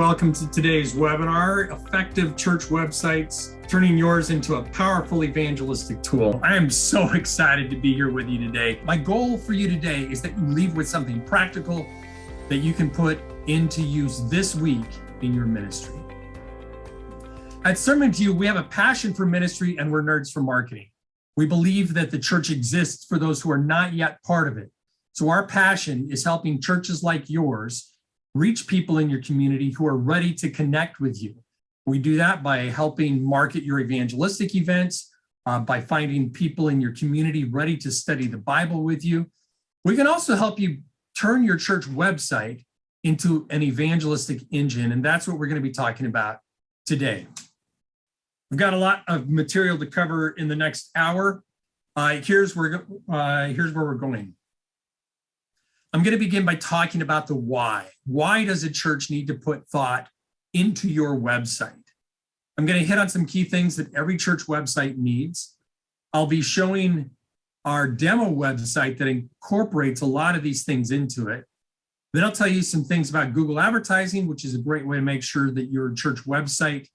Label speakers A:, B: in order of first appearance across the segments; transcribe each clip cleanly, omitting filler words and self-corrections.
A: welcome to today's webinar, Effective Church Websites, Turning Yours into a Powerful Evangelistic Tool. I am so excited to be here with you today. My goal for you today is that you leave with something practical that you can put into use this week in your ministry. At Sermon to You, we have a passion for ministry and we're nerds for marketing. We believe that the church exists for those who are not yet part of it. So our passion is helping churches like yours reach people in your community who are ready to connect with you. We do that by helping market your evangelistic events, by finding people in your community ready to study the Bible with you. We can also help you turn your church website into an evangelistic engine, and that's what we're going to be talking about today. We've got a lot of material to cover in the next hour. Here's where we're going. I'm going to begin by talking about the why. Why does a church need to put thought into your website? I'm going to hit on some key things that every church website needs. I'll be showing our demo website that incorporates a lot of these things into it. Then I'll tell you some things about Google advertising, which is a great way to make sure that your church website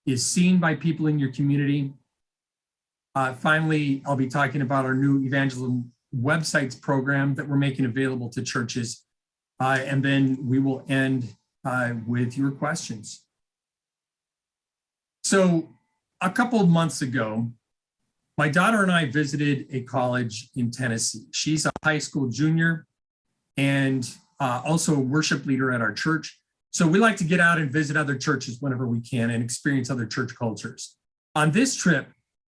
A: is seen by people in your community. Finally, I'll be talking about our new evangelism websites program that we're making available to churches. And then we will end with your questions. So a couple of months ago, my daughter and I visited a college in Tennessee. She's a high school junior and also a worship leader at our church. So we like to get out and visit other churches whenever we can and experience other church cultures. On this trip,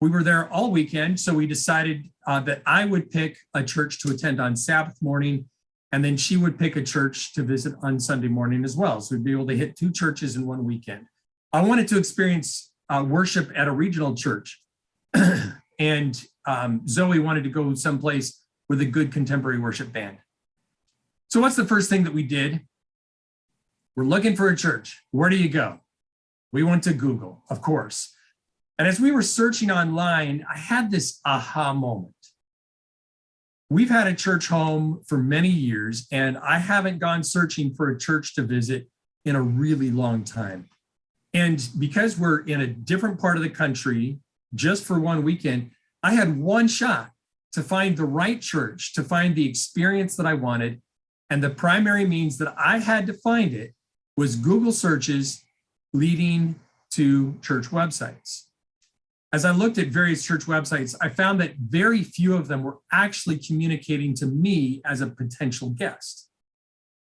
A: we were there all weekend, so we decided that I would pick a church to attend on Sabbath morning, and then she would pick a church to visit on Sunday morning as well. So we'd be able to hit two churches in one weekend. I wanted to experience worship at a regional church, and Zoe wanted to go someplace with a good contemporary worship band. So what's the first thing that we did? We're looking for a church. Where do you go? We went to Google, of course. And as we were searching online, I had this aha moment. We've had a church home for many years, and I haven't gone searching for a church to visit in a really long time. And because we're in a different part of the country, just for one weekend, I had one shot to find the right church, to find the experience that I wanted. And the primary means that I had to find it was Google searches leading to church websites. As I looked at various church websites, I found that very few of them were actually communicating to me as a potential guest.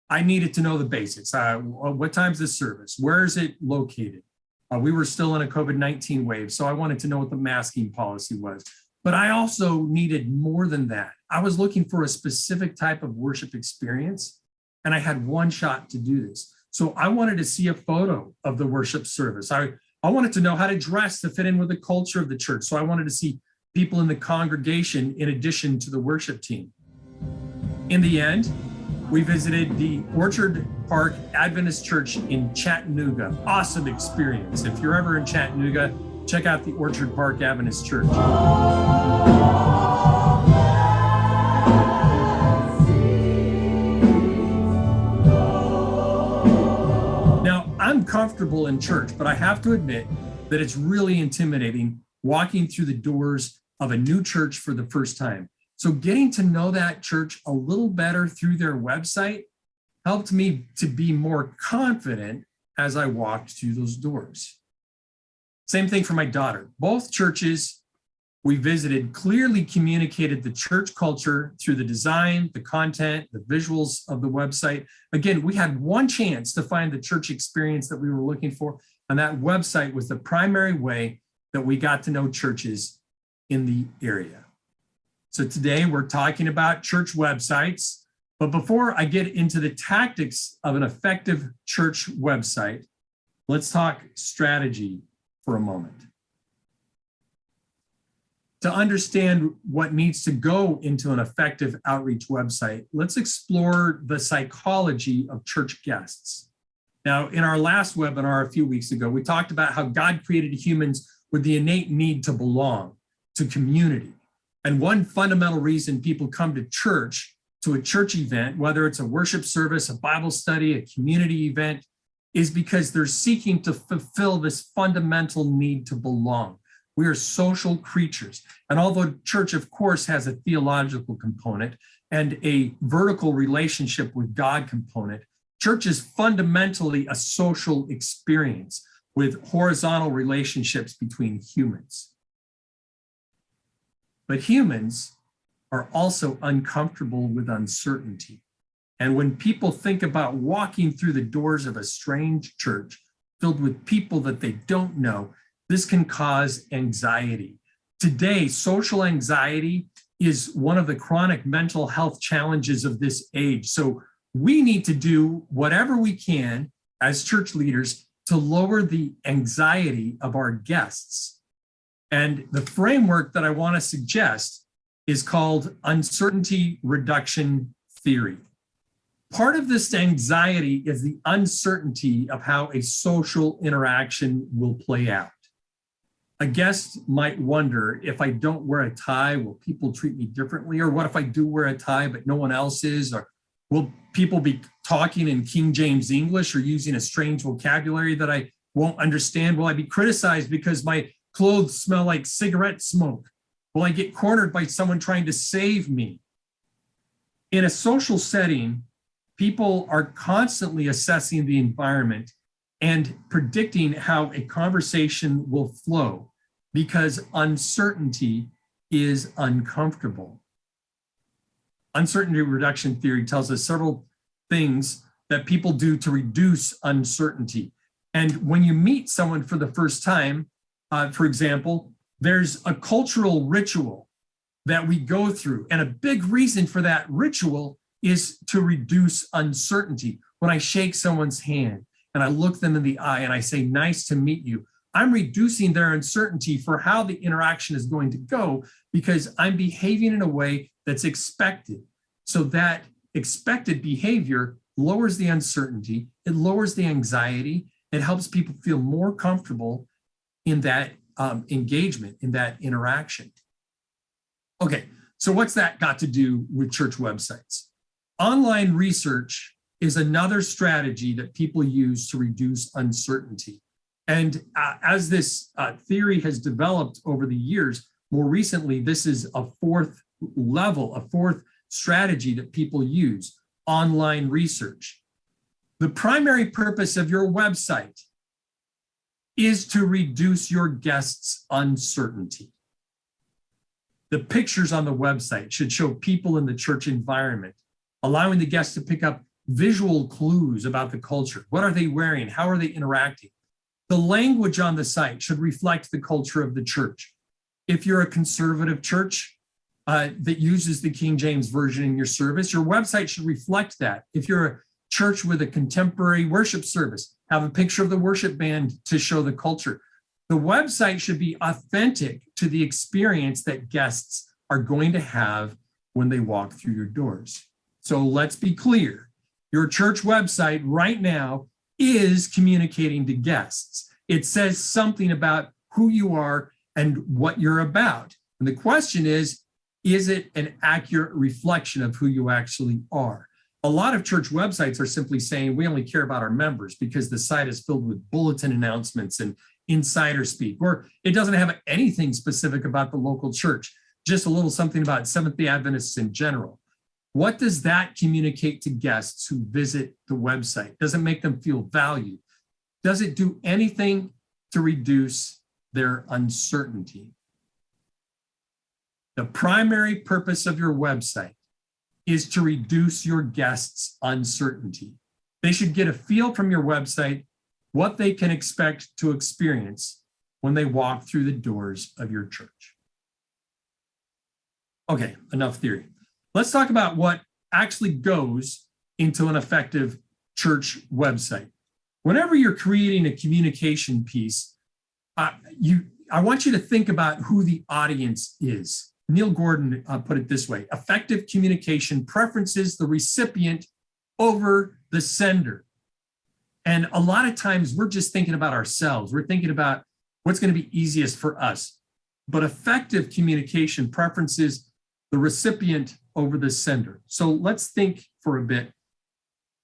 A: I needed to know the basics. What time's this service? Where is it located? We were still in a COVID-19 wave, so I wanted to know what the masking policy was. But I also needed more than that. I was looking for a specific type of worship experience, and I had one shot to do this. So I wanted to see a photo of the worship service. I wanted to know how to dress to fit in with the culture of the church. So I wanted to see people in the congregation in addition to the worship team. In the end, we visited the Orchard Park Adventist Church in Chattanooga. Awesome experience. If you're ever in Chattanooga, check out the Orchard Park Adventist Church. I'm comfortable in church, but I have to admit that it's really intimidating walking through the doors of a new church for the first time. So getting to know that church a little better through their website helped me to be more confident as I walked through those doors. Same thing for my daughter. Both churches we visited clearly communicated the church culture through the design, the content, the visuals of the website. Again, we had one chance to find the church experience that we were looking for, and that website was the primary way that we got to know churches in the area. So today we're talking about church websites, but before I get into the tactics of an effective church website, let's talk strategy for a moment. To understand what needs to go into an effective outreach website, let's explore the psychology of church guests. Now, in our last webinar a few weeks ago, we talked about how God created humans with the innate need to belong, to community. And one fundamental reason people come to church, to a church event, whether it's a worship service, a Bible study, a community event, is because they're seeking to fulfill this fundamental need to belong. We are social creatures. And although church, of course, has a theological component and a vertical relationship with God component, church is fundamentally a social experience with horizontal relationships between humans. But humans are also uncomfortable with uncertainty. And when people think about walking through the doors of a strange church filled with people that they don't know, this can cause anxiety. Today, social anxiety is one of the chronic mental health challenges of this age. So we need to do whatever we can as church leaders to lower the anxiety of our guests. And the framework that I want to suggest is called uncertainty reduction theory. Part of this anxiety is the uncertainty of how a social interaction will play out. A guest might wonder, if I don't wear a tie, will people treat me differently? Or what if I do wear a tie, but no one else is? Or will people be talking in King James English or using a strange vocabulary that I won't understand? Will I be criticized because my clothes smell like cigarette smoke? Will I get cornered by someone trying to save me? In a social setting, people are constantly assessing the environment and predicting how a conversation will flow because uncertainty is uncomfortable. Uncertainty reduction theory tells us several things that people do to reduce uncertainty. And when you meet someone for the first time, for example, there's a cultural ritual that we go through. And a big reason for that ritual is to reduce uncertainty. When I shake someone's hand and I look them in the eye and I say, nice to meet you, I'm reducing their uncertainty for how the interaction is going to go because I'm behaving in a way that's expected. So that expected behavior lowers the uncertainty, it lowers the anxiety, it helps people feel more comfortable in that engagement, in that interaction. Okay, so what's that got to do with church websites? Online research is another strategy that people use to reduce uncertainty. And as this theory has developed over the years, more recently, this is a fourth level, a fourth strategy that people use, online research. The primary purpose of your website is to reduce your guests' uncertainty. The pictures on the website should show people in the church environment, allowing the guests to pick up visual clues about the culture. What are they wearing? How are they interacting? The language on the site should reflect the culture of the church. If you're a conservative church that uses the King James Version in your service, your website should reflect that. If you're a church with a contemporary worship service, have a picture of the worship band to show the culture. The website should be authentic to the experience that guests are going to have when they walk through your doors. So let's be clear. Your church website right now is communicating to guests. It says something about who you are and what you're about. And the question is it an accurate reflection of who you actually are? A lot of church websites are simply saying we only care about our members because the site is filled with bulletin announcements and insider speak, or it doesn't have anything specific about the local church, just a little something about Seventh-day Adventists in general. What does that communicate to guests who visit the website? Does it make them feel valued? Does it do anything to reduce their uncertainty? The primary purpose of your website is to reduce your guests' uncertainty. They should get a feel from your website what they can expect to experience when they walk through the doors of your church. Okay, enough theory. Let's talk about what actually goes into an effective church website. Whenever you're creating a communication piece, I want you to think about who the audience is. Neil Gordon put it this way: effective communication preferences the recipient over the sender. And a lot of times we're just thinking about ourselves. We're thinking about what's going to be easiest for us. But effective communication preferences the recipient over the sender. So let's think for a bit.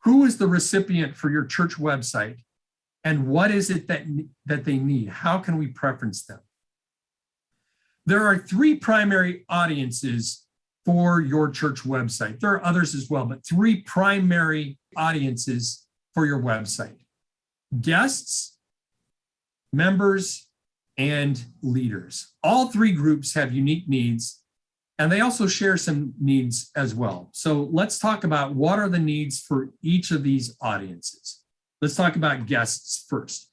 A: Who is the recipient for your church website and what is it that they need? How can we preference them? There are 3 primary audiences for your church website. There are others as well, but 3 primary audiences for your website: guests, members, and leaders. All 3 groups have unique needs, and they also share some needs as well. So let's talk about what are the needs for each of these audiences. Let's talk about guests first.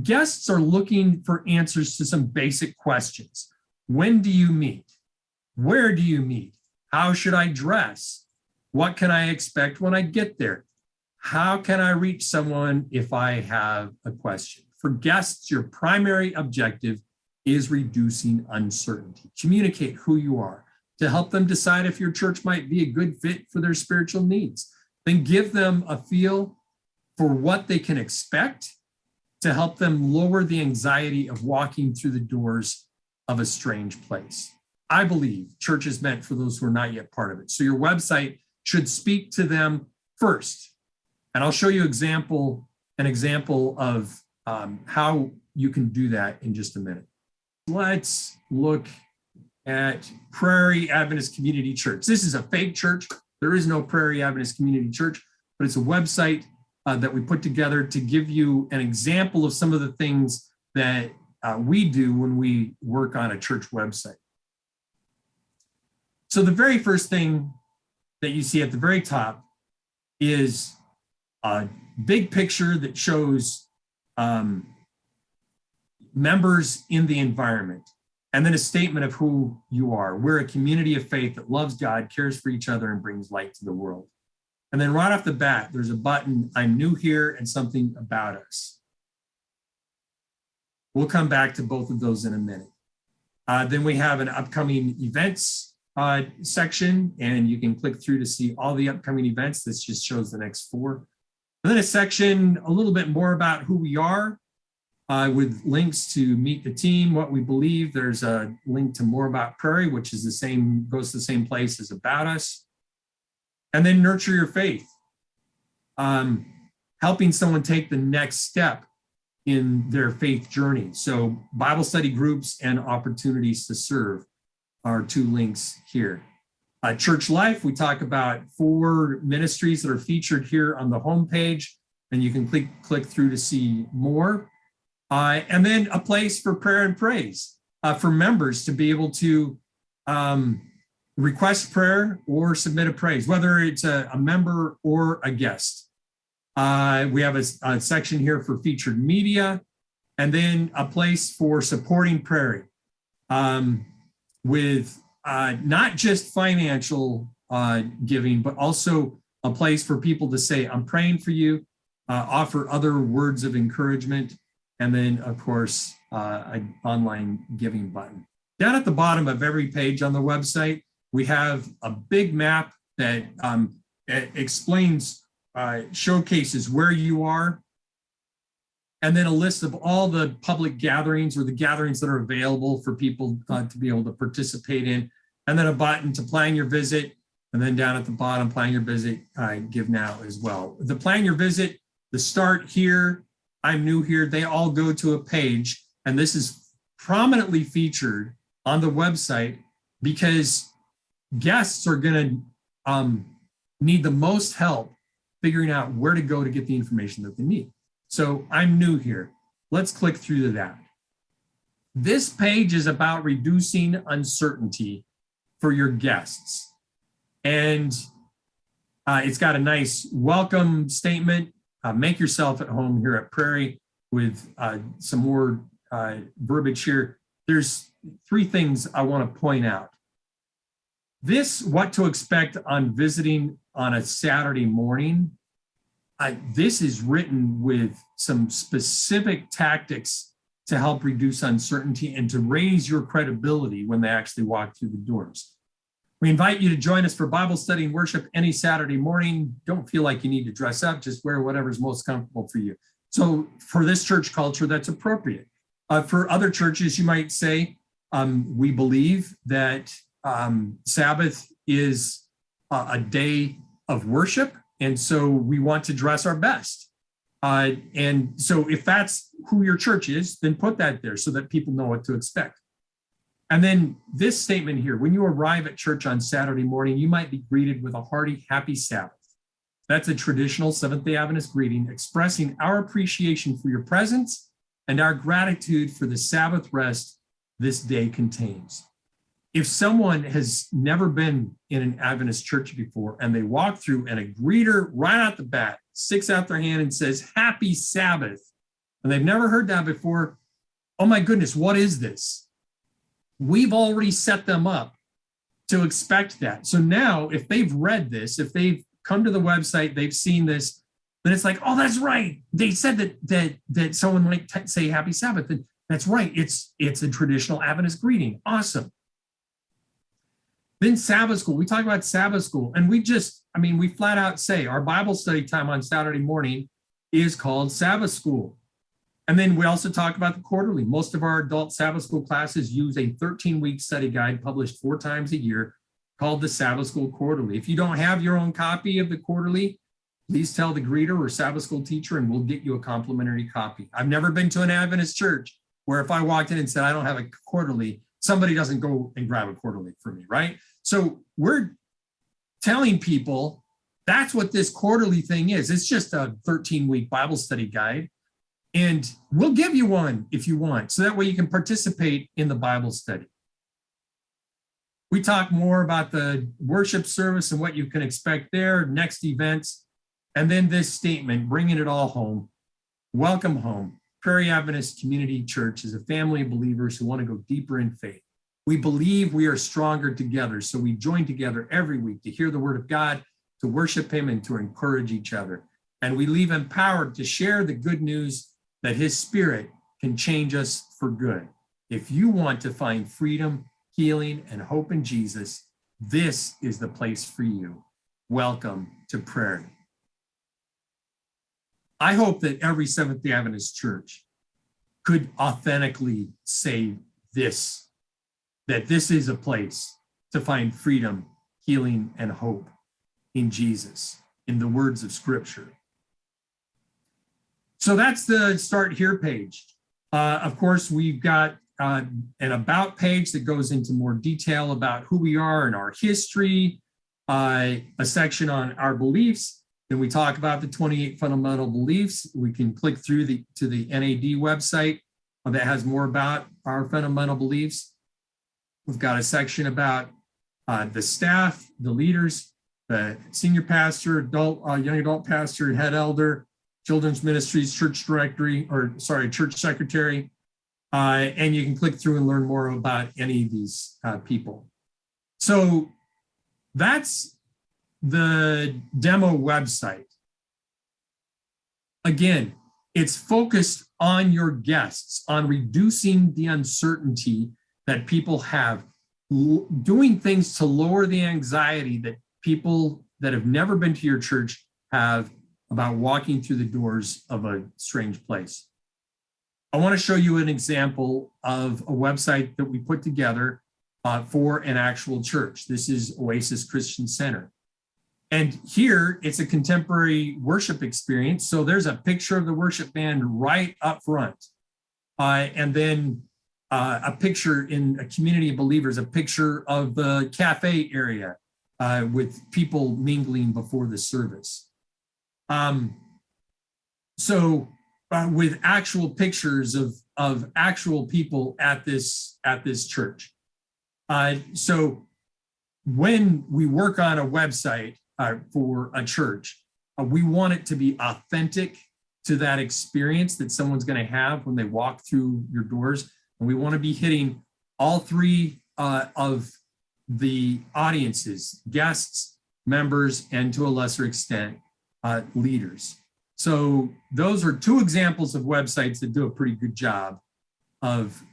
A: Guests are looking for answers to some basic questions. When do you meet? Where do you meet? How should I dress? What can I expect when I get there? How can I reach someone if I have a question? For guests, your primary objective is reducing uncertainty. Communicate who you are to help them decide if your church might be a good fit for their spiritual needs. Then give them a feel for what they can expect to help them lower the anxiety of walking through the doors of a strange place. I believe church is meant for those who are not yet part of it. So your website should speak to them first. And I'll show you an example of how you can do that in just a minute. Let's look at Prairie Adventist Community Church. This is a fake church. There is no Prairie Adventist Community Church, but it's a website that we put together to give you an example of some of the things that we do when we work on a church website. So the very first thing that you see at the very top is a big picture that shows members in the environment, and then a statement of who you are. We're a community of faith that loves God, cares for each other, and brings light to the world. And then right off the bat, there's a button, I'm new here, and something about us. We'll come back to both of those in a minute. Then we have an upcoming events section, and you can click through to see all the upcoming events. This just shows the next 4. And then a section a little bit more about who we are, with links to meet the team, what we believe. There's a link to more about Prairie, which is goes to the same place as about us. And then nurture your faith, helping someone take the next step in their faith journey. So Bible study groups and opportunities to serve are 2 links here. Church life, we talk about 4 ministries that are featured here on the homepage, and you can click through to see more. And then a place for prayer and praise for members to be able to request prayer or submit a praise, whether it's a member or a guest. We have a section here for featured media, and then a place for supporting Prairie with not just financial giving, but also a place for people to say, I'm praying for you, offer other words of encouragement, and then, of course, an online giving button. Down at the bottom of every page on the website, we have a big map that explains, showcases where you are, and then a list of all the public gatherings or the gatherings that are available for people to be able to participate in, and then a button to plan your visit, and then down at the bottom, plan your visit, give now as well. The plan your visit, the start here, I'm new here, they all go to a page, and this is prominently featured on the website because guests are going to need the most help figuring out where to go to get the information that they need. So I'm new here. Let's click through to that. This page is about reducing uncertainty for your guests. And it's got a nice welcome statement. Make yourself at home here at Prairie with some more verbiage here. There's 3 things I want to point out. This, what to expect on visiting on a Saturday morning, this is written with some specific tactics to help reduce uncertainty and to raise your credibility when they actually walk through the doors. We invite you to join us for Bible study and worship any Saturday morning. Don't feel like you need to dress up, just wear whatever's most comfortable for you. So for this church culture, that's appropriate. For other churches, you might say, we believe that Sabbath is a day of worship, and so we want to dress our best. And so if that's who your church is, then put that there so that people know what to expect. And then this statement here, when you arrive at church on Saturday morning, you might be greeted with a hearty, happy Sabbath. That's a traditional Seventh-day Adventist greeting expressing our appreciation for your presence and our gratitude for the Sabbath rest this day contains. If someone has never been in an Adventist church before and they walk through and a greeter right out the bat sticks out their hand and says, "Happy Sabbath," and they've never heard that before, oh my goodness, what is this? We've already set them up to expect that. So now if they've read this, if they've come to the website, they've seen this, then it's like, oh, that's right. They said that someone might say Happy Sabbath. And that's right. It's a traditional Adventist greeting. Awesome. Then Sabbath school. We talk about Sabbath school, and we flat out say our Bible study time on Saturday morning is called Sabbath school. And then we also talk about the quarterly. Most of our adult Sabbath school classes use a 13-week study guide published 4 times a year called the Sabbath School Quarterly. If you don't have your own copy of the quarterly, please tell the greeter or Sabbath school teacher and we'll get you a complimentary copy. I've never been to an Adventist church where if I walked in and said, I don't have a quarterly, somebody doesn't go and grab a quarterly for me, right? So we're telling people that's what this quarterly thing is. It's just a 13-week Bible study guide. And we'll give you one if you want. So that way you can participate in the Bible study. We talk more about the worship service and what you can expect there, next events. And then this statement, bringing it all home. Welcome home. Prairie Adventist Community Church is a family of believers who want to go deeper in faith. We believe we are stronger together, so we join together every week to hear the word of God, to worship him, and to encourage each other. And we leave empowered to share the good news that his Spirit can change us for good. If you want to find freedom, healing, and hope in Jesus, this is the place for you. Welcome to Prairie. I hope that every Seventh-day Adventist church could authentically say this, that this is a place to find freedom, healing, and hope in Jesus, in the words of Scripture. So that's the Start Here page. Of course, we've got an About page that goes into more detail about who we are and our history, a section on our beliefs. Then we talk about the 28 fundamental beliefs. We can click through to the NAD website that has more about our fundamental beliefs. We've got a section about the staff, the leaders, the senior pastor, young adult pastor, head elder, children's ministries, church secretary. And you can click through and learn more about any of these people. So that's the demo website. Again, it's focused on your guests, on reducing the uncertainty that people have, doing things to lower the anxiety that people that have never been to your church have about walking through the doors of a strange place. I want to show you an example of a website that we put together for an actual church. This is Oasis Christian Center. And here it's a contemporary worship experience. So there's a picture of the worship band right up front. And then a picture in a community of believers, a picture of the cafe area with people mingling before the service. With actual pictures of actual people at this church. So when we work on a website for a church, we want it to be authentic to that experience that someone's going to have when they walk through your doors. And we want to be hitting all three of the audiences, guests, members, and to a lesser extent, leaders. So those are 2 examples of websites that do a pretty good job of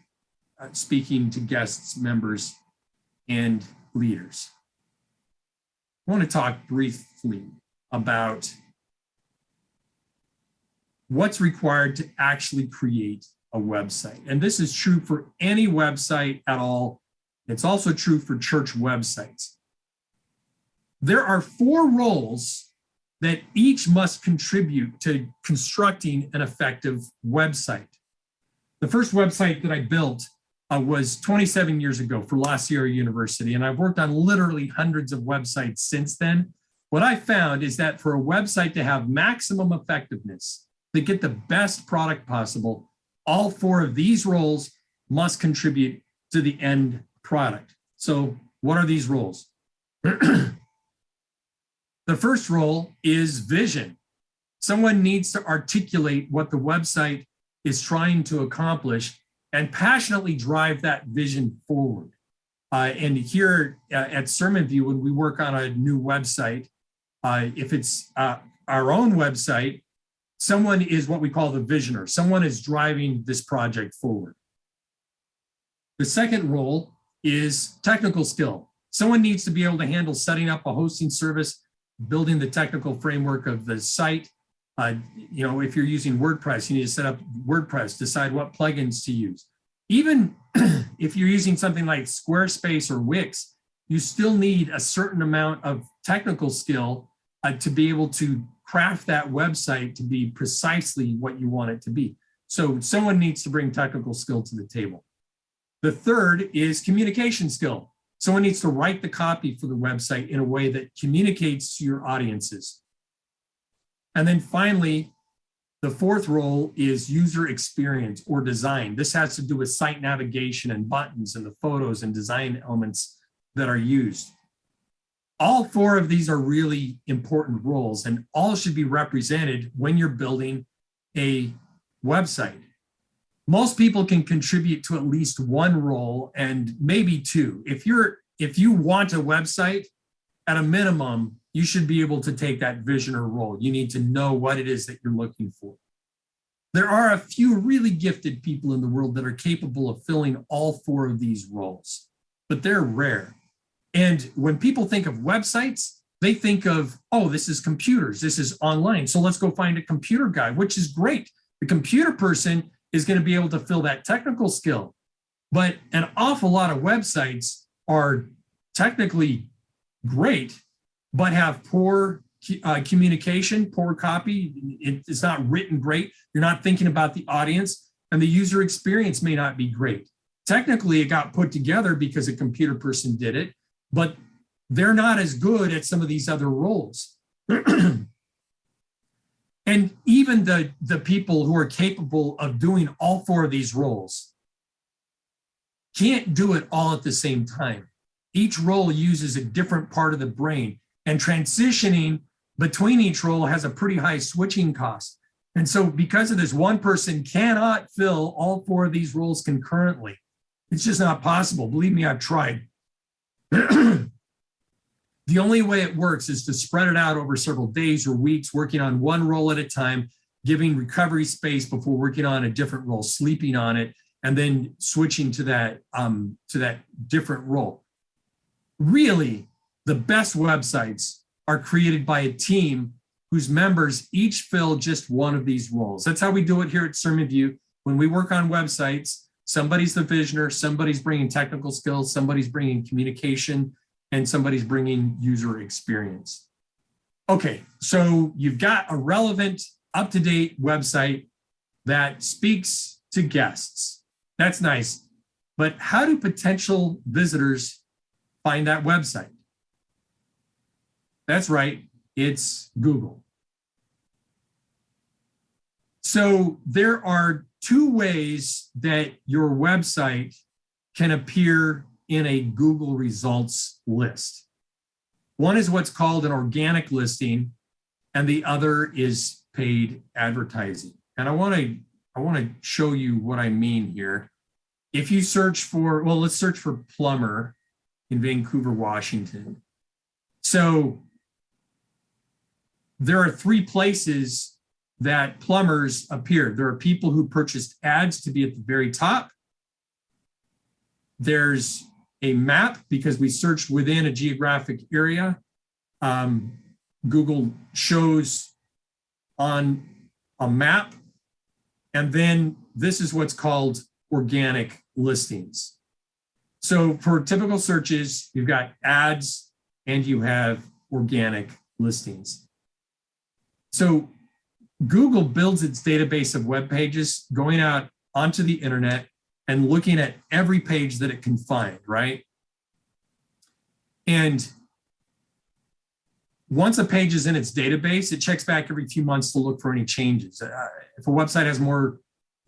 A: speaking to guests, members, and leaders. I want to talk briefly about what's required to actually create a website. And this is true for any website at all. It's also true for church websites. There are 4 roles that each must contribute to constructing an effective website. The first website that I built was 27 years ago for La Sierra University, and I've worked on literally hundreds of websites since then. What I found is that for a website to have maximum effectiveness, to get the best product possible, all four of these roles must contribute to the end product. So what are these roles? The first role is vision. Someone needs to articulate what the website is trying to accomplish and passionately drive that vision forward. And here at Sermon View, when we work on a new website, if it's our own website, someone is what we call the visioner. Someone is driving this project forward. The second role is technical skill. Someone needs to be able to handle setting up a hosting service, building the technical framework of the site. If you're using WordPress, you need to set up WordPress, decide what plugins to use. Even if you're using something like Squarespace or Wix, you still need a certain amount of technical skill to be able to craft that website to be precisely what you want it to be. So someone needs to bring technical skill to the table. The third is communication skill. Someone needs to write the copy for the website in a way that communicates to your audiences. And then finally, the fourth role is user experience or design. This has to do with site navigation and buttons and the photos and design elements that are used. All four of these are really important roles, and all should be represented when you're building a website. Most people can contribute to at least one role and maybe two. If you want a website, at a minimum, you should be able to take that visioner role. You need to know what it is that you're looking for. There are a few really gifted people in the world that are capable of filling all four of these roles, but they're rare. And when people think of websites, they think of, oh, this is computers, this is online. So let's go find a computer guy, which is great. The computer person is going to be able to fill that technical skill. But an awful lot of websites are technically great, but have poor communication, poor copy. It's not written great. You're not thinking about the audience, and the user experience may not be great. Technically, it got put together because a computer person did it, but they're not as good at some of these other roles. And even the people who are capable of doing all four of these roles can't do it all at the same time. Each role uses a different part of the brain, and transitioning between each role has a pretty high switching cost. And so because of this, one person cannot fill all four of these roles concurrently. It's just not possible. Believe me, I've tried. The only way it works is to spread it out over several days or weeks, working on one role at a time, giving recovery space before working on a different role, sleeping on it, and then switching to that different role. Really, the best websites are created by a team whose members each fill just one of these roles. That's how we do it here at Sermon View. When we work on websites, somebody's the visioner, somebody's bringing technical skills, somebody's bringing communication, and somebody's bringing user experience. Okay, so you've got a relevant, up-to-date website that speaks to guests. That's nice. But how do potential visitors find that website? That's right, it's Google. So there are two ways that your website can appear in a Google results list. One is what's called an organic listing, and the other is paid advertising. And I want to show you what I mean here. If you search for, well, let's search for plumber in Vancouver, Washington. So there are three places that plumbers appear. There are people who purchased ads to be at the very top. There's a map because we searched within a geographic area. Google shows on a map. And then this is what's called organic listings. So for typical searches, you've got ads and you have organic listings. So Google builds its database of web pages going out onto the internet and looking at every page that it can find, right? And once a page is in its database, it checks back every few months to look for any changes. If a website has more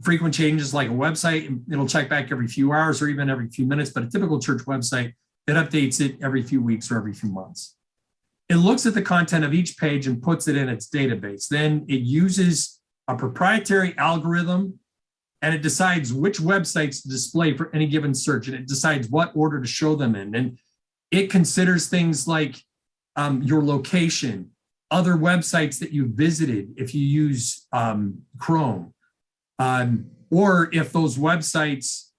A: frequent changes like a website, it'll check back every few hours or even every few minutes, but a typical church website, it updates it every few weeks or every few months. It looks at the content of each page and puts it in its database. Then it uses a proprietary algorithm and it decides which websites to display for any given search, and it decides what order to show them in. And it considers things like your location, other websites that you visited if you use Chrome, or if those websites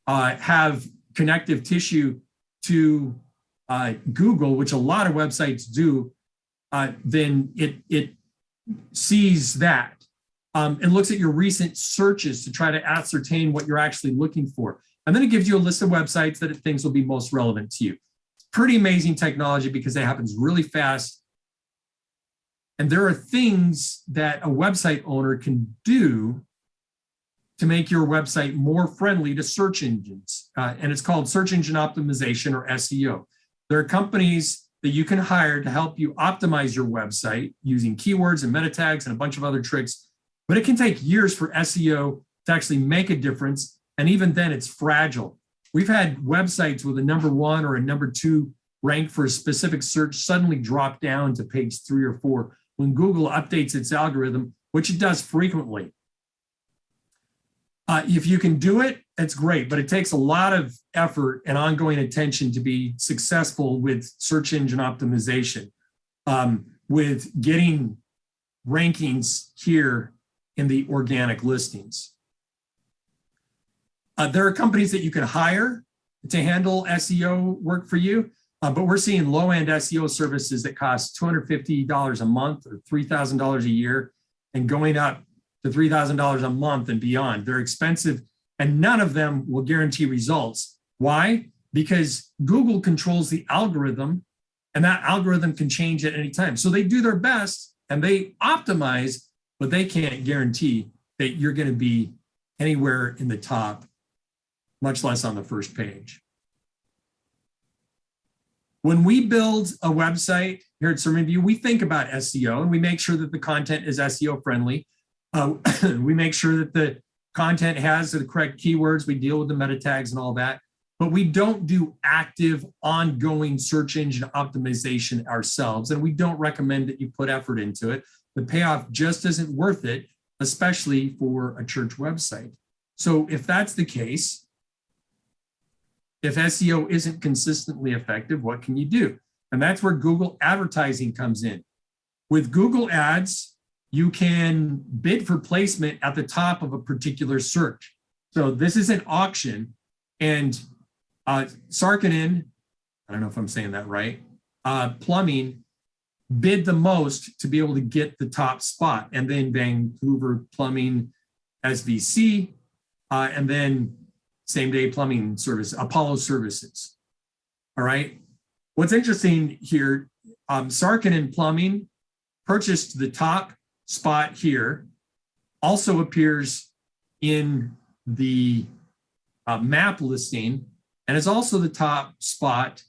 A: have connective tissue to Google, which a lot of websites do, then it sees that. It looks at your recent searches to try to ascertain what you're actually looking for. And then it gives you a list of websites that it thinks will be most relevant to you. Pretty amazing technology because it happens really fast. And there are things that a website owner can do to make your website more friendly to search engines. And it's called search engine optimization, or SEO. There are companies that you can hire to help you optimize your website using keywords and meta tags and a bunch of other tricks. But it can take years for SEO to actually make a difference. And even then, it's fragile. We've had websites with a number 1 or a number 2 rank for a specific search suddenly drop down to page 3 or 4 when Google updates its algorithm, which it does frequently. If you can do it, that's great, but it takes a lot of effort and ongoing attention to be successful with search engine optimization, with getting rankings here in the organic listings. There are companies that you can hire to handle SEO work for you, but we're seeing low-end SEO services that cost $250 a month or $3,000 a year and going up to $3,000 a month and beyond. They're expensive, and none of them will guarantee results. Why? Because Google controls the algorithm, and that algorithm can change at any time. So they do their best and they optimize, but they can't guarantee that you're going to be anywhere in the top, much less on the first page. When we build a website here at Sermon View, we think about SEO and we make sure that the content is SEO friendly. We make sure that the content has the correct keywords. We deal with the meta tags and all that, but we don't do active, ongoing search engine optimization ourselves. And we don't recommend that you put effort into it. The payoff just isn't worth it, especially for a church website. So if that's the case, if SEO isn't consistently effective, what can you do? And that's where Google advertising comes in. With Google Ads, you can bid for placement at the top of a particular search. So this is an auction, and Sarkinen, I don't know if I'm saying that right, plumbing bid the most to be able to get the top spot, and then Vancouver Plumbing SVC, and then same day plumbing service, Apollo Services. All right. What's interesting here, Sarkinen Plumbing purchased the top spot here, also appears in the map listing, and is also the top spot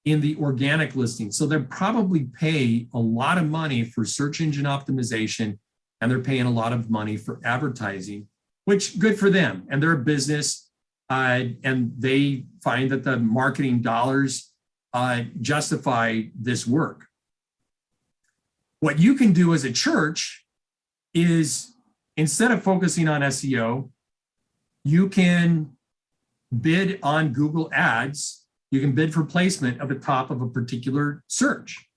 A: in the organic listing. So they'll probably pay a lot of money for search engine optimization, and they're paying a lot of money for advertising, which good for them. And they're a business, and they find that the marketing dollars justify this work. What you can do as a church is, instead of focusing on SEO, you can bid on Google Ads. You can bid for placement at the top of a particular search.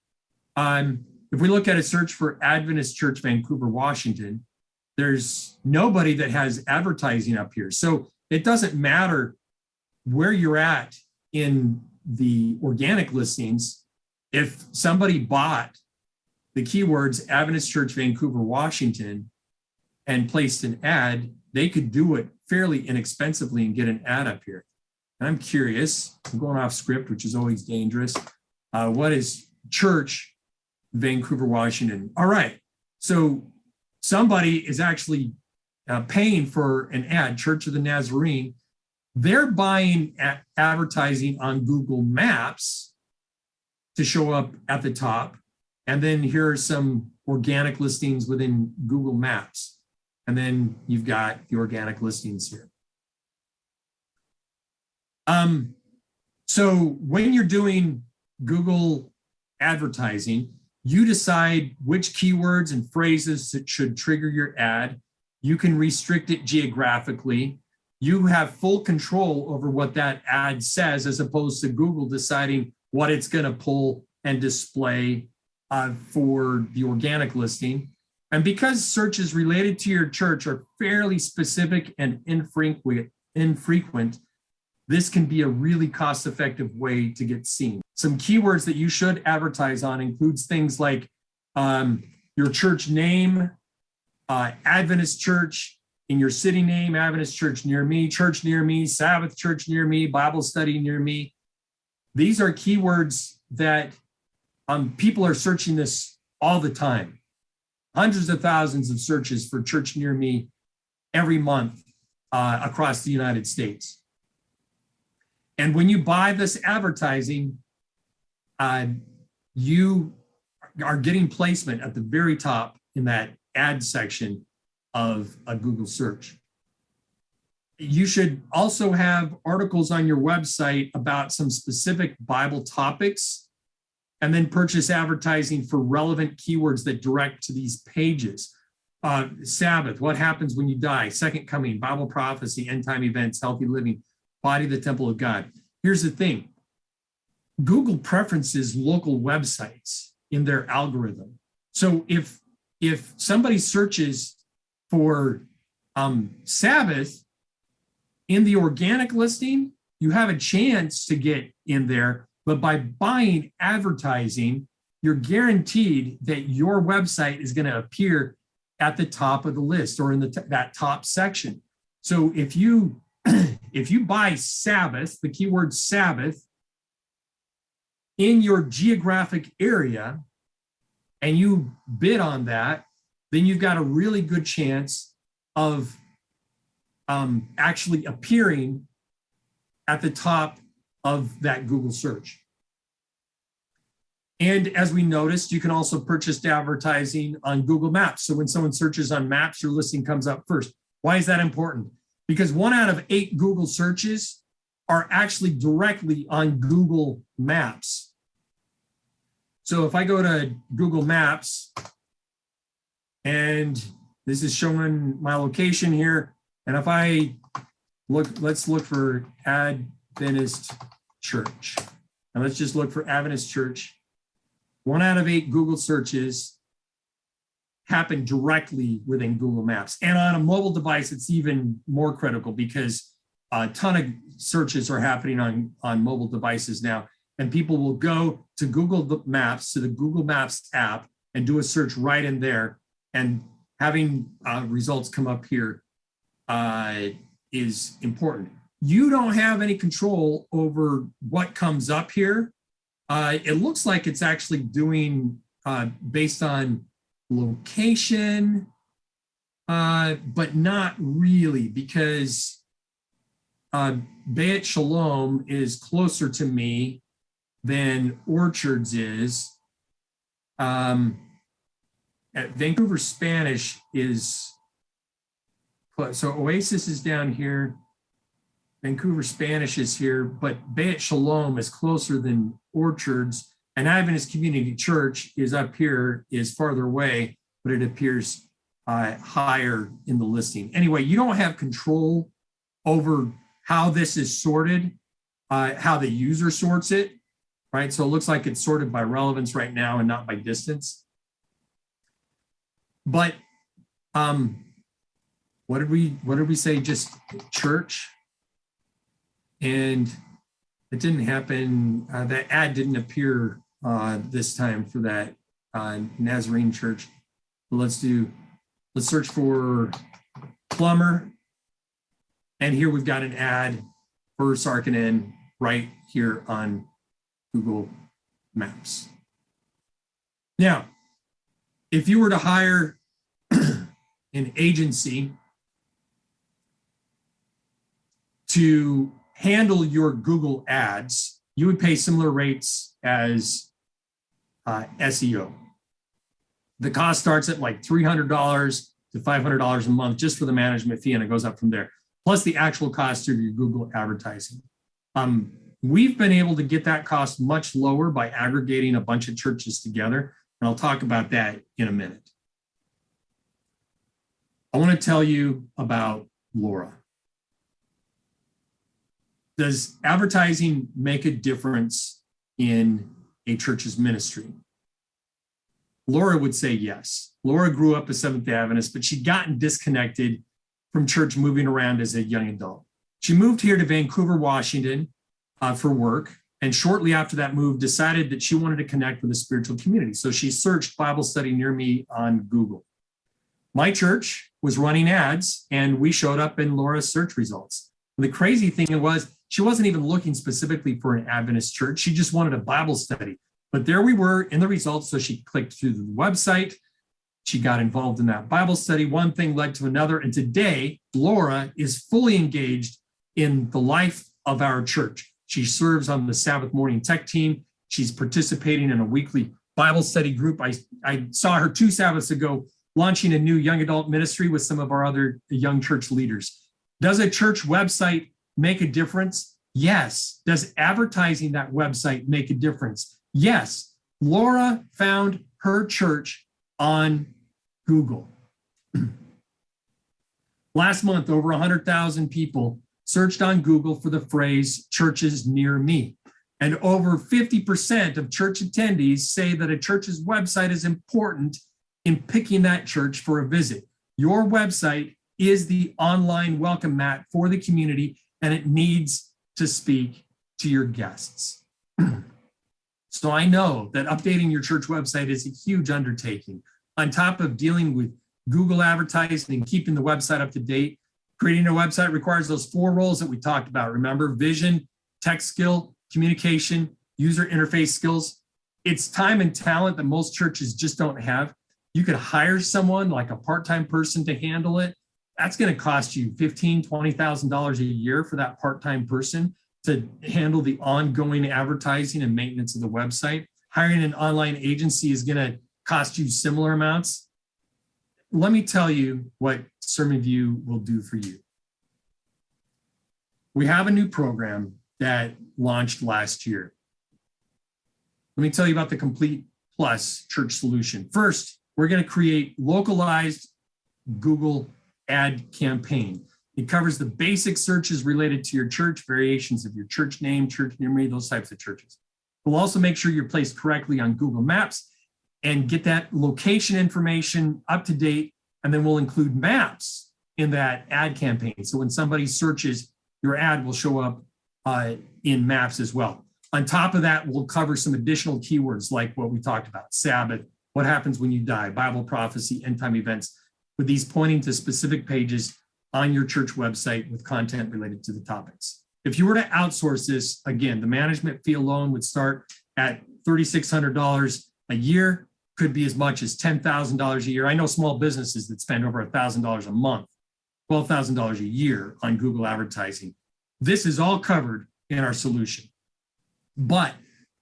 A: If we look at a search for Adventist Church, Vancouver, Washington, there's nobody that has advertising up here. So it doesn't matter where you're at in the organic listings. If somebody bought the keywords Adventist Church, Vancouver, Washington, and placed an ad, they could do it fairly inexpensively and get an ad up here. And I'm curious, I'm going off script, which is always dangerous. What is Church, Vancouver, Washington? All right, So somebody is actually paying for an ad, Church of the Nazarene. They're buying advertising on Google Maps to show up at the top. And then here are some organic listings within Google Maps. And then you've got the organic listings here. So when you're doing Google advertising, you decide which keywords and phrases that should trigger your ad. You can restrict it geographically. You have full control over what that ad says, as opposed to Google deciding what it's going to pull and display for the organic listing. And because searches related to your church are fairly specific and infrequent, this can be a really cost-effective way to get seen. Some keywords that you should advertise on includes things like your church name, Adventist church in your city name, Adventist church near me, Sabbath church near me, Bible study near me. These are keywords that people are searching this all the time. Hundreds of thousands of searches for church near me every month across the United States. And when you buy this advertising, you are getting placement at the very top in that ad section of a Google search. You should also have articles on your website about some specific Bible topics, and then purchase advertising for relevant keywords that direct to these pages. Sabbath, what happens when you die? Second coming, Bible prophecy, end time events, healthy living, body of the temple of God. Here's the thing. Google preferences local websites in their algorithm. So if somebody searches for Sabbath in the organic listing, you have a chance to get in there, but by buying advertising, you're guaranteed that your website is going to appear at the top of the list or in that top section. So if you buy Sabbath, the keyword Sabbath, in your geographic area, and you bid on that, then you've got a really good chance of actually appearing at the top of that Google search. And as we noticed, you can also purchase advertising on Google Maps. So when someone searches on Maps, your listing comes up first. Why is that important? Because 1 out of 8 Google searches are actually directly on Google Maps. So if I go to Google Maps, and this is showing my location here, and if I look, let's look for Adventist Church. And let's just look for Adventist Church. 1 out of 8 Google searches happen directly within Google Maps. And on a mobile device, it's even more critical because a ton of searches are happening on mobile devices now. And people will go to Google Maps, to the Google Maps app, and do a search right in there. And having results come up here is important. You don't have any control over what comes up here. It looks like it's actually doing based on location, but not really, because Beit Shalom is closer to me than Orchards is. Vancouver Spanish is, so Oasis is down here. Vancouver Spanish is here, but Beit Shalom is closer than Orchards, and Adventist Community Church is up here, is farther away, but it appears higher in the listing. Anyway, you don't have control over how this is sorted, how the user sorts it, right? So it looks like it's sorted by relevance right now and not by distance. But what did we say? Just church? And it didn't happen. That ad didn't appear this time for that Nazarene church. But let's search for plumber. And here we've got an ad for Sarkinen right here on Google Maps. Now, if you were to hire an agency to handle your Google ads, you would pay similar rates as SEO. The cost starts at like $300 to $500 a month just for the management fee, and it goes up from there, plus the actual cost of your Google advertising. We've been able to get that cost much lower by aggregating a bunch of churches together, and I'll talk about that in a minute. I want to tell you about Laura. Does advertising make a difference in a church's ministry? Laura would say yes. Laura grew up a Seventh-day Adventist, but she'd gotten disconnected from church moving around as a young adult. She moved here to Vancouver, Washington for work, and shortly after that move decided that she wanted to connect with a spiritual community. So she searched Bible study near me on Google. My church was running ads, and we showed up in Laura's search results. And the crazy thing was, she wasn't even looking specifically for an Adventist church. She just wanted a Bible study. But there we were in the results. So she clicked through the website. She got involved in that Bible study. One thing led to another. And today, Laura is fully engaged in the life of our church. She serves on the Sabbath morning tech team. She's participating in a weekly Bible study group. I saw her 2 Sabbaths ago launching a new young adult ministry with some of our other young church leaders. Does a church website make a difference? Yes. Does advertising that website make a difference? Yes. Laura found her church on Google. Last month, over 100,000 people searched on Google for the phrase churches near me. And over 50% of church attendees say that a church's website is important in picking that church for a visit. Your website is the online welcome mat for the community, and it needs to speak to your guests. So I know that updating your church website is a huge undertaking. On top of dealing with Google advertising and keeping the website up to date, creating a website requires those 4 roles that we talked about. Remember, vision, tech skill, communication, user interface skills. It's time and talent that most churches just don't have. You could hire someone like a part-time person to handle it. That's going to cost you $15,000, $20,000 a year for that part-time person to handle the ongoing advertising and maintenance of the website. Hiring an online agency is going to cost you similar amounts. Let me tell you what Sermon View will do for you. We have a new program that launched last year. Let me tell you about the Complete Plus Church Solution. First, we're going to create localized Google ad campaign. It covers the basic searches related to your church, variations of your church name, church near me, those types of churches. We'll also make sure you're placed correctly on Google Maps and get that location information up to date. And then we'll include maps in that ad campaign. So when somebody searches, your ad will show up in maps as well. On top of that, we'll cover some additional keywords like what we talked about: Sabbath, what happens when you die, Bible prophecy, end time events, with these pointing to specific pages on your church website with content related to the topics. If you were to outsource this, again, the management fee alone would start at $3,600 a year, could be as much as $10,000 a year. I know small businesses that spend over $1,000 a month, $12,000 a year on Google advertising. This is all covered in our solution. But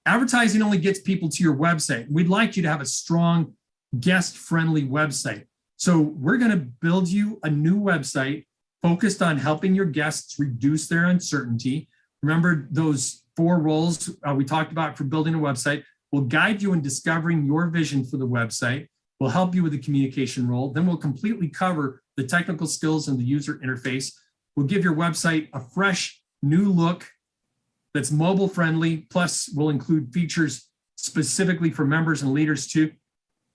A: advertising only gets people to your website. We'd like you to have a strong, guest-friendly website. So we're going to build you a new website focused on helping your guests reduce their uncertainty. Remember those 4 roles we talked about for building a website. We'll guide you in discovering your vision for the website. We'll help you with the communication role. Then we'll completely cover the technical skills and the user interface. We'll give your website a fresh, new look that's mobile friendly. Plus, we'll include features specifically for members and leaders too.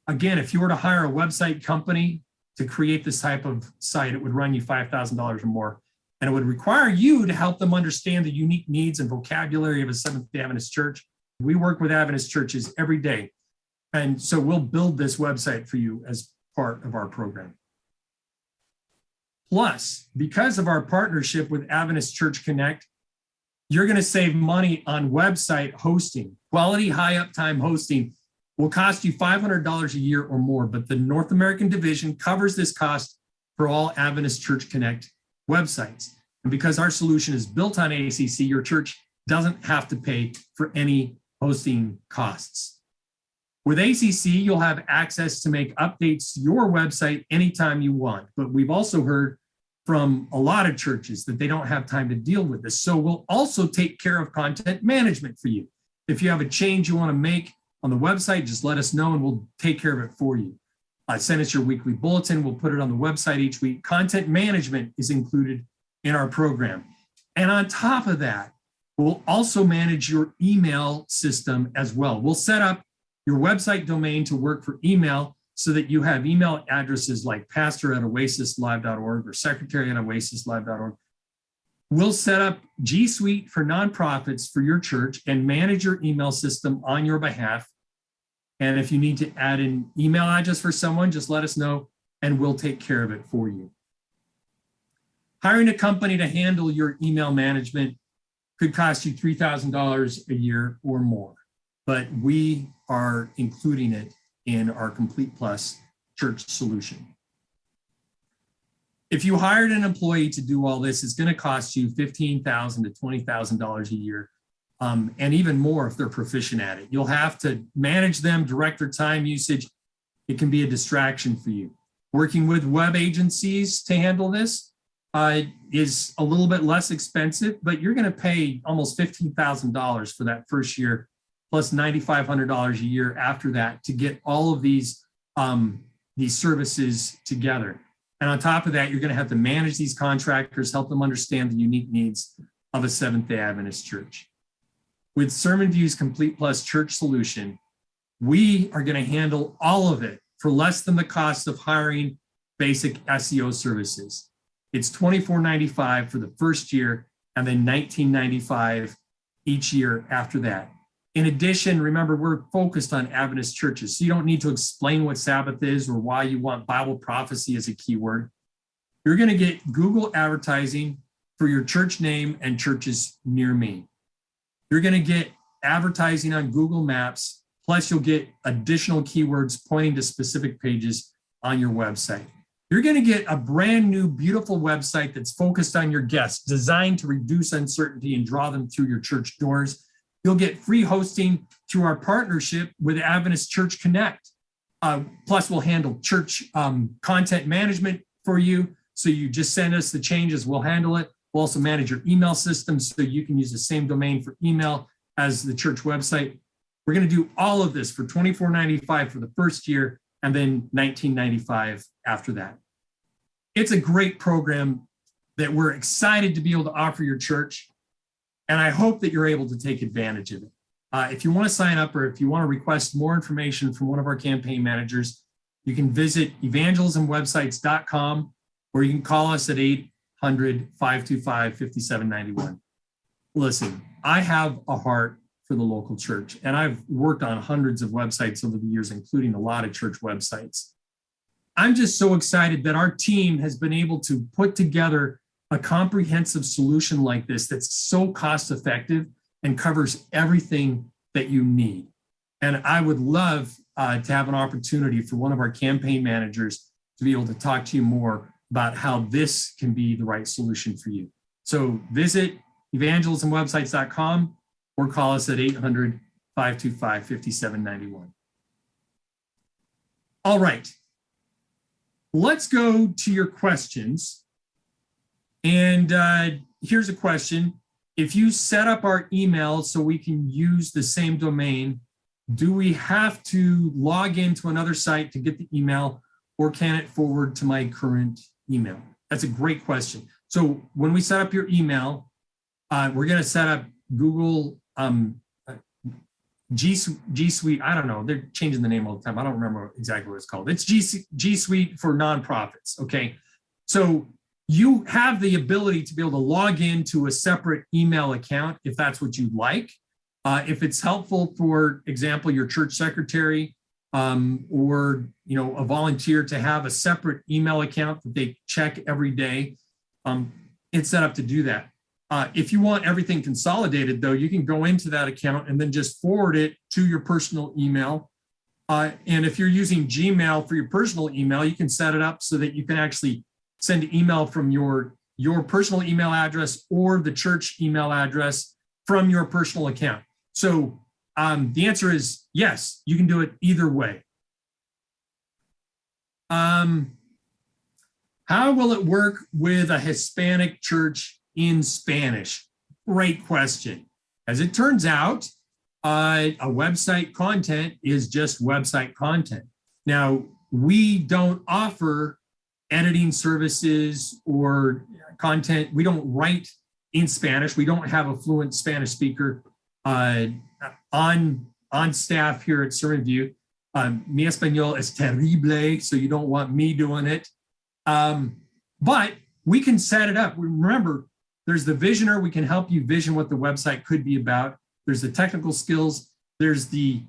A: Again, if you were to hire a website company to create this type of site, it would run you $5,000 or more. And it would require you to help them understand the unique needs and vocabulary of a Seventh-day Adventist church. We work with Adventist churches every day. And so we'll build this website for you as part of our program. Plus, because of our partnership with Adventist Church Connect, you're going to save money on website hosting, quality high uptime hosting will cost you $500 a year or more, but the North American division covers this cost for all Adventist Church Connect websites. And because our solution is built on ACC, your church doesn't have to pay for any hosting costs. With ACC, you'll have access to make updates to your website anytime you want. But we've also heard from a lot of churches that they don't have time to deal with this. So we'll also take care of content management for you. If you have a change you want to make on the website, just let us know and we'll take care of it for you. Send us your weekly bulletin. We'll put it on the website each week. Content management is included in our program. And on top of that, we'll also manage your email system as well. We'll set up your website domain to work for email so that you have email addresses like pastor@oasislive.org or secretary@oasislive.org. We'll set up G Suite for nonprofits for your church and manage your email system on your behalf. And if you need to add an email address for someone, just let us know and we'll take care of it for you. Hiring a company to handle your email management could cost you $3,000 a year or more, but we are including it in our Complete Plus church solution. If you hired an employee to do all this, it's going to cost you $15,000 to $20,000 a year, and even more if they're proficient at it. You'll have to manage them, direct their time usage. It can be a distraction for you. Working with web agencies to handle this is a little bit less expensive, but you're going to pay almost $15,000 for that first year, plus $9,500 a year after that to get all of these services together. And on top of that, you're going to have to manage these contractors, help them understand the unique needs of a Seventh-day Adventist church. With Sermon View's Complete Plus church solution, we are going to handle all of it for less than the cost of hiring basic SEO services. It's $24.95 for the first year and then $19.95 each year after that. In addition, remember, we're focused on Adventist churches, so you don't need to explain what Sabbath is or why you want Bible prophecy as a keyword. You're going to get Google advertising for your church name and churches near me. You're going to get advertising on Google Maps, plus you'll get additional keywords pointing to specific pages on your website. You're going to get a brand new, beautiful website that's focused on your guests, designed to reduce uncertainty and draw them through your church doors. You'll get free hosting through our partnership with Adventist Church Connect. Plus, we'll handle church content management for you. So you just send us the changes, we'll handle it. We'll also manage your email system so you can use the same domain for email as the church website. We're going to do all of this for $24.95 for the first year and then $19.95 after that. It's a great program that we're excited to be able to offer your church. And I hope that you're able to take advantage of it. If you want to sign up or if you want to request more information from one of our campaign managers, you can visit evangelismwebsites.com or you can call us at 800-525-5791. Listen, I have a heart for the local church, and I've worked on hundreds of websites over the years, including a lot of church websites. I'm just so excited that our team has been able to put together a comprehensive solution like this that's so cost effective and covers everything that you need. And I would love to have an opportunity for one of our campaign managers to be able to talk to you more about how this can be the right solution for you. So visit evangelismwebsites.com or call us at 800-525-5791. All right, let's go to your questions. And here's a question. If you set up our email so we can use the same domain, do we have to log into another site to get the email, or can it forward to my current email? That's a great question. So when we set up your email, we're going to set up Google G Suite. I don't know. They're changing the name all the time. I don't remember exactly what it's called. It's G Suite for nonprofits. Okay. So you have the ability to be able to log into a separate email account if that's what you'd like. If it's helpful, for example, your church secretary or a volunteer to have a separate email account that they check every day, it's set up to do that. If you want everything consolidated, though, you can go into that account and then just forward it to your personal email. And if you're using Gmail for your personal email, you can set it up so that you can actually send an email from your personal email address or the church email address from your personal account. So the answer is yes, you can do it either way. How will it work with a Hispanic church in Spanish? Great question. As it turns out, a website content is just website content. Now, we don't offer editing services or content. We don't write in Spanish. We don't have a fluent Spanish speaker on staff here at Sermon View. Mi español es terrible, so you don't want me doing it. But we can set it up. Remember, there's the visioner. We can help you vision what the website could be about. There's the technical skills. There's the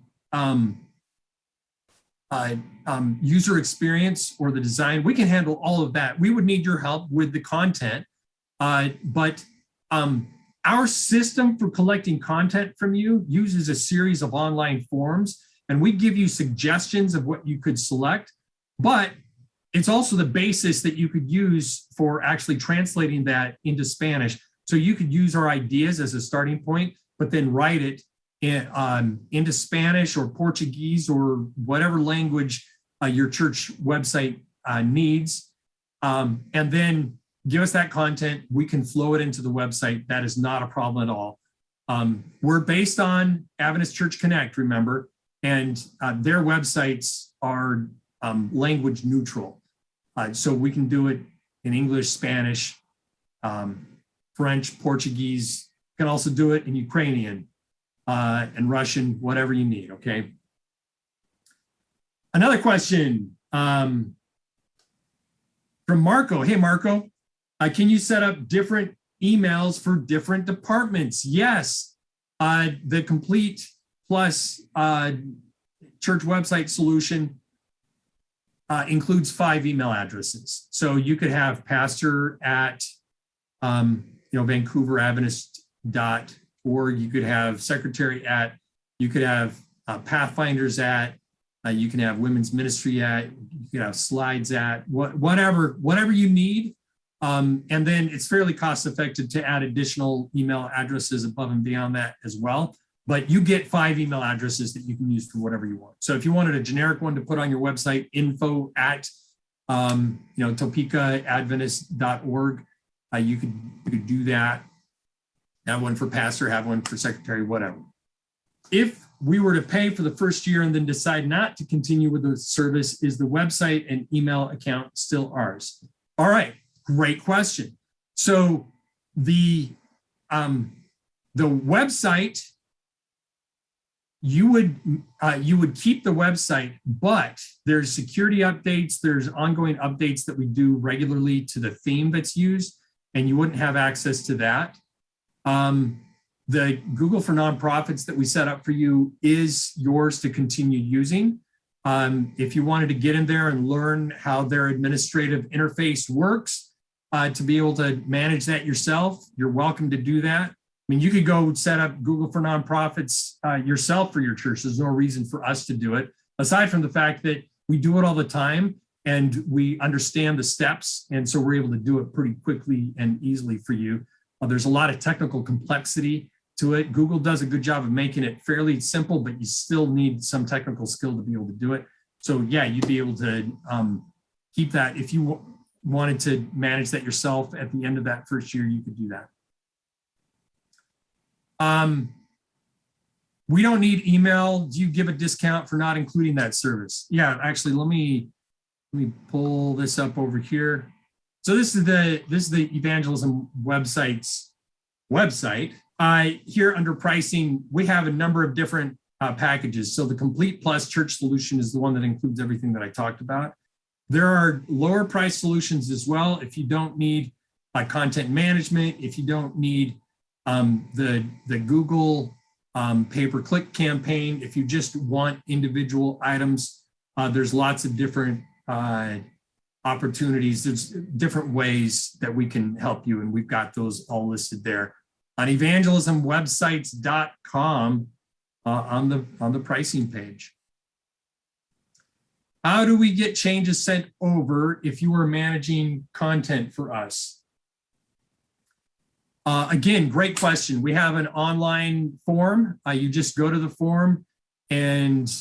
A: user experience or the design. We can handle all of that. We would need your help with the content. But our system for collecting content from you uses a series of online forms, and we give you suggestions of what you could select. But it's also the basis that you could use for actually translating that into Spanish. So you could use our ideas as a starting point, but then write it into Spanish or Portuguese or whatever language your church website needs. And then give us that content. We can flow it into the website. That is not a problem at all. We're based on Adventist Church Connect, remember, and their websites are language neutral. So we can do it in English, Spanish, French, Portuguese. You can also do it in Ukrainian and Russian, whatever you need, okay? Another question from Marco. Hey, Marco, can you set up different emails for different departments? Yes, the Complete Plus church website solution includes 5 email addresses. So you could have pastor at VancouverAdventist.org. You could have secretary at, you could have pathfinders at, you can have women's ministry at, you could have slides at, whatever you need. And then it's fairly cost effective to add additional email addresses above and beyond that as well. But you get 5 email addresses that you can use for whatever you want. So if you wanted a generic one to put on your website, info at topekaadventist.org, you could do that. Have one for pastor, have one for secretary, whatever. If we were to pay for the first year and then decide not to continue with the service, is the website and email account still ours? All right, great question. So the website, you would keep the website, but there's security updates, there's ongoing updates that we do regularly to the theme that's used, and you wouldn't have access to that. The Google for Nonprofits that we set up for you is yours to continue using. If you wanted to get in there and learn how their administrative interface works, to be able to manage that yourself, you're welcome to do that. I mean, you could go set up Google for Nonprofits yourself for your church. There's no reason for us to do it, aside from the fact that we do it all the time and we understand the steps. And so we're able to do it pretty quickly and easily for you. There's a lot of technical complexity to it. Google does a good job of making it fairly simple, but you still need some technical skill to be able to do it. So yeah, you'd be able to keep that. If you wanted to manage that yourself at the end of that first year, you could do that. We don't need email. Do you give a discount for not including that service? Yeah, actually, let me pull this up over here. So this is the evangelism website's website. Here under pricing, we have a number of different packages. So the Complete Plus Church solution is the one that includes everything that I talked about. There are lower price solutions as well. If you don't need content management, if you don't need the Google pay-per-click campaign, if you just want individual items, there's lots of different opportunities. There's different ways that we can help you, and we've got those all listed there on evangelismwebsites.com on the pricing page. How do we get changes sent over if you are managing content for us? Again, great question. We have an online form. You just go to the form and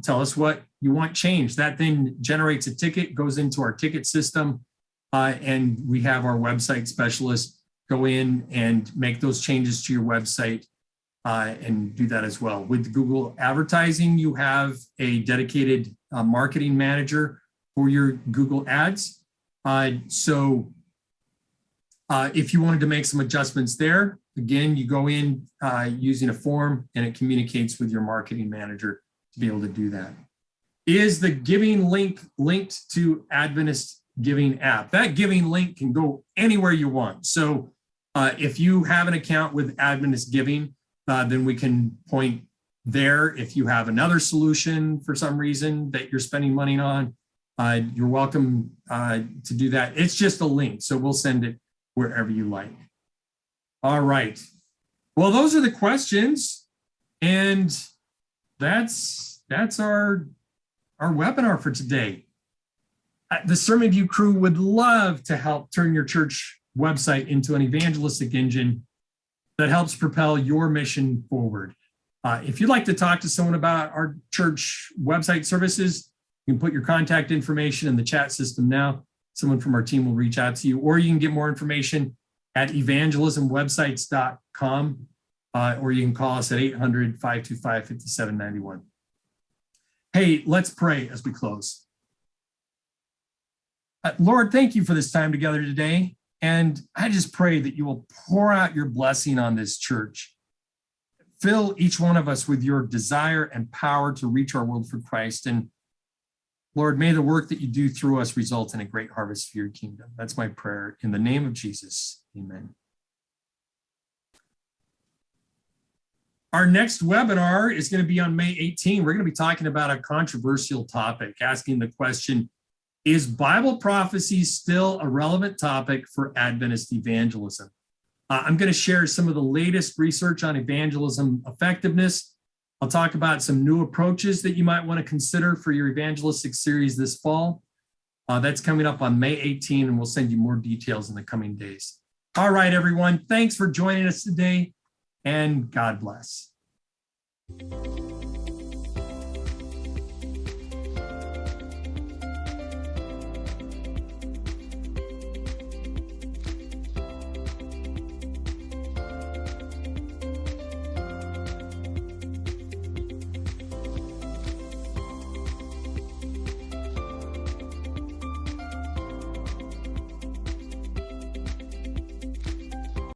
A: tell us what you want changed. That then generates a ticket, goes into our ticket system, and we have our website specialists go in and make those changes to your website and do that as well. With Google Advertising, you have a dedicated marketing manager for your Google Ads. So if you wanted to make some adjustments there, again, you go in using a form and it communicates with your marketing manager to be able to do that. Is the giving link linked to Adventist Giving app? That giving link can go anywhere you want. So if you have an account with Adventist Giving, then we can point there. If you have another solution for some reason that you're spending money on, you're welcome to do that. It's just a link, so we'll send it wherever you like. All right. Well, those are the questions, and that's our webinar for today. The Sermon View crew would love to help turn your church website into an evangelistic engine that helps propel your mission forward. If you'd like to talk to someone about our church website services, you can put your contact information in the chat system now. Someone from our team will reach out to you, or you can get more information at evangelismwebsites.com, or you can call us at 800-525-5791. Hey, let's pray as we close. Lord, thank you for this time together today. And I just pray that you will pour out your blessing on this church. Fill each one of us with your desire and power to reach our world for Christ. And Lord, may the work that you do through us result in a great harvest for your kingdom. That's my prayer. In the name of Jesus, amen. Our next webinar is going to be on May 18. We're going to be talking about a controversial topic, asking the question, is Bible prophecy still a relevant topic for Adventist evangelism? I'm going to share some of the latest research on evangelism effectiveness. I'll talk about some new approaches that you might want to consider for your evangelistic series this fall. That's coming up on May 18, and we'll send you more details in the coming days. All right, everyone. Thanks for joining us today, and God bless.